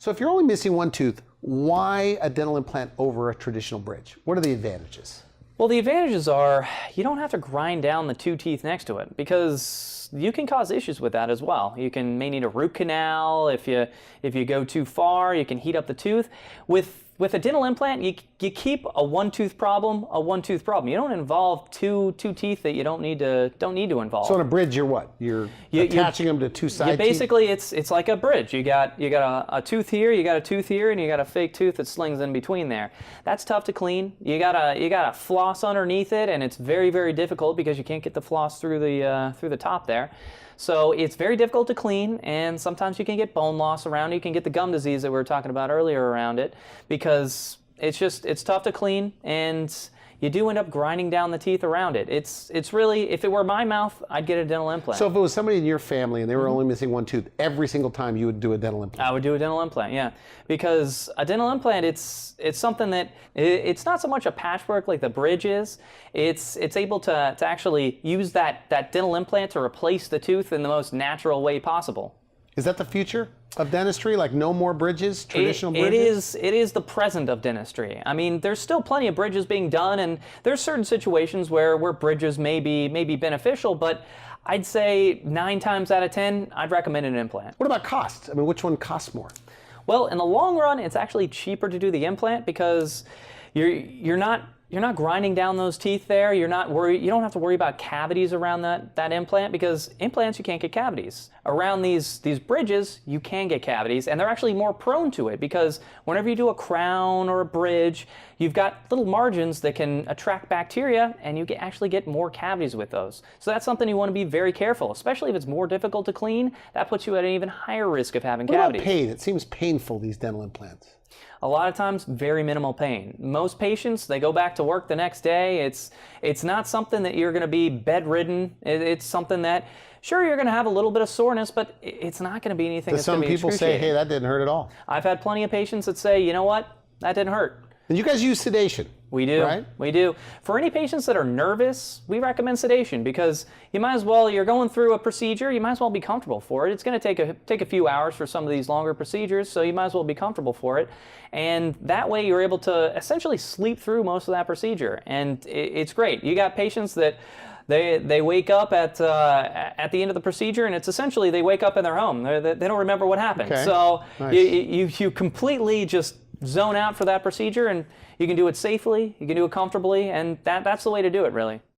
So if you're only missing one tooth, why a dental implant over a traditional bridge? What are the advantages? Well, the advantages are you don't have to grind down the two teeth next to it, because you can cause issues with that as well. You may need a root canal. If you go too far, you can heat up the tooth. With a dental implant, you keep a one-tooth problem a one-tooth problem. You don't involve two teeth that you don't need to involve. So on a bridge, you're what? You're attaching them to two side teeth? Basically, it's like a bridge. You got a tooth here, you got a tooth here, and you got a fake tooth that slings in between there. That's tough to clean. You gotta floss underneath it, and it's very, very difficult because you can't get the floss through the top there. So it's very difficult to clean, and sometimes you can get bone loss around it. You can get the gum disease that we were talking about earlier around it, because it's tough to clean, and you do end up grinding down the teeth around it. It's really, if it were my mouth, I'd get a dental implant. So if it was somebody in your family and they were only missing one tooth, every single time you would do a dental implant? I would do a dental implant, yeah. Because a dental implant, it's something that, it's not so much a patchwork like the bridge is. It's able to actually use that dental implant to replace the tooth in the most natural way possible. Is that the future of dentistry? Like no more bridges, traditional bridges? It is the present of dentistry. I mean, there's still plenty of bridges being done, and there's certain situations where bridges may be beneficial, but I'd say 9 times out of 10, I'd recommend an implant. What about cost? I mean, which one costs more? Well, in the long run, it's actually cheaper to do the implant, because you're not grinding down those teeth there. You don't have to worry about cavities around that implant, because implants, you can't get cavities. Around these bridges, you can get cavities, and they're actually more prone to it, because whenever you do a crown or a bridge, you've got little margins that can attract bacteria, and you actually get more cavities with those. So that's something you want to be very careful, especially if it's more difficult to clean. That puts you at an even higher risk of having cavities. What about pain? It seems painful, these dental implants. A lot of times, very minimal pain. Most patients, they go back to work the next day. It's not something that you're going to be bedridden. It's something that, sure, you're going to have a little bit of soreness, but it's not going to be anything that's going to be excruciating. Some people say, hey, that didn't hurt at all. I've had plenty of patients that say, you know what, that didn't hurt. And you guys use sedation. We do, right? We do. For any patients that are nervous, we recommend sedation, because you might as well, you're going through a procedure, you might as well be comfortable for it. It's going to take a few hours for some of these longer procedures, so you might as well be comfortable for it. And that way you're able to essentially sleep through most of that procedure. And it's great. You got patients that they wake up at the end of the procedure, and it's essentially they wake up in their home. They don't remember what happened. Okay. So Nice. you completely just zone out for that procedure, and you can do it safely, you can do it comfortably, and that's the way to do it, really.